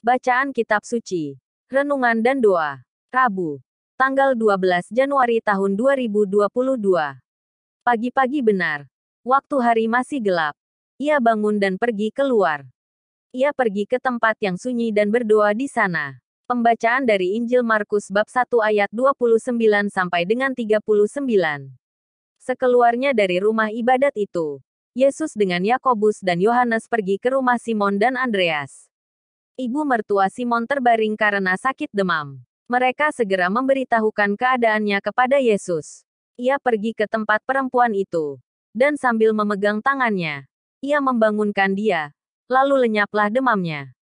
Bacaan Kitab Suci, Renungan dan Doa, Rabu, tanggal 12 Januari tahun 2022. Pagi-pagi benar, waktu hari masih gelap. Ia bangun dan pergi keluar. Ia pergi ke tempat yang sunyi dan berdoa di sana. Pembacaan dari Injil Markus bab 1 ayat 29 sampai dengan 39. Sekeluarnya dari rumah ibadat itu, Yesus dengan Yakobus dan Yohanes pergi ke rumah Simon dan Andreas. Ibu mertua Simon terbaring karena sakit demam. Mereka segera memberitahukan keadaannya kepada Yesus. Ia pergi ke tempat perempuan itu, dan sambil memegang tangannya, ia membangunkan dia, lalu lenyaplah demamnya.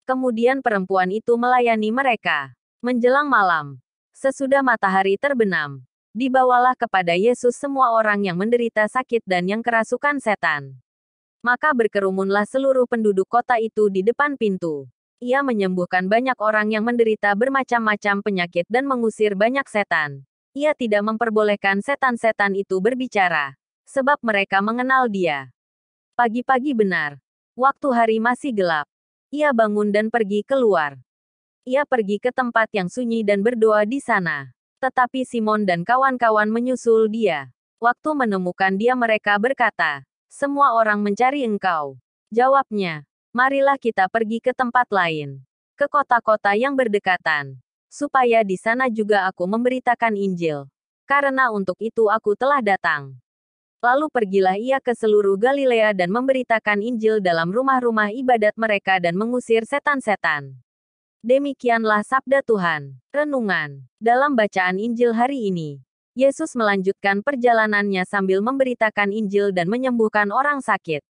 Kemudian perempuan itu melayani mereka. Menjelang malam, sesudah matahari terbenam, dibawalah kepada Yesus semua orang yang menderita sakit dan yang kerasukan setan. Maka berkerumunlah seluruh penduduk kota itu di depan pintu. Ia menyembuhkan banyak orang yang menderita bermacam-macam penyakit dan mengusir banyak setan. Ia tidak memperbolehkan setan-setan itu berbicara, sebab mereka mengenal dia. Pagi-pagi benar, waktu hari masih gelap, ia bangun dan pergi keluar. Ia pergi ke tempat yang sunyi dan berdoa di sana. Tetapi Simon dan kawan-kawan menyusul dia. Waktu menemukan dia mereka berkata, "Semua orang mencari engkau." Jawabnya, "Marilah kita pergi ke tempat lain, ke kota-kota yang berdekatan, supaya di sana juga aku memberitakan Injil. Karena untuk itu aku telah datang." Lalu pergilah ia ke seluruh Galilea dan memberitakan Injil dalam rumah-rumah ibadat mereka dan mengusir setan-setan. Demikianlah sabda Tuhan. Renungan. Dalam bacaan Injil hari ini, Yesus melanjutkan perjalanannya sambil memberitakan Injil dan menyembuhkan orang sakit.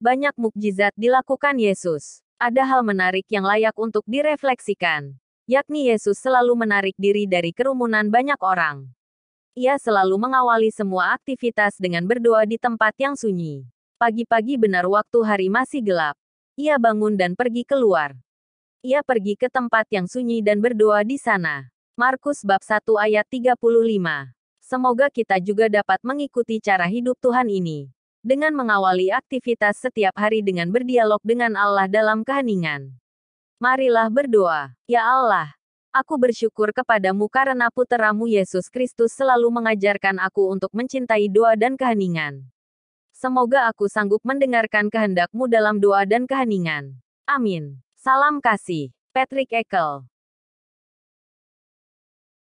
Banyak mukjizat dilakukan Yesus. Ada hal menarik yang layak untuk direfleksikan, yakni Yesus selalu menarik diri dari kerumunan banyak orang. Ia selalu mengawali semua aktivitas dengan berdoa di tempat yang sunyi. Pagi-pagi benar waktu hari masih gelap, ia bangun dan pergi keluar. Ia pergi ke tempat yang sunyi dan berdoa di sana. Markus bab 1 ayat 35. Semoga kita juga dapat mengikuti cara hidup Tuhan ini, dengan mengawali aktivitas setiap hari dengan berdialog dengan Allah dalam keheningan. Marilah berdoa. Ya Allah, aku bersyukur kepadamu karena Putramu Yesus Kristus selalu mengajarkan aku untuk mencintai doa dan keheningan. Semoga aku sanggup mendengarkan kehendak-Mu dalam doa dan keheningan. Amin. Salam kasih. Patrick Ekel.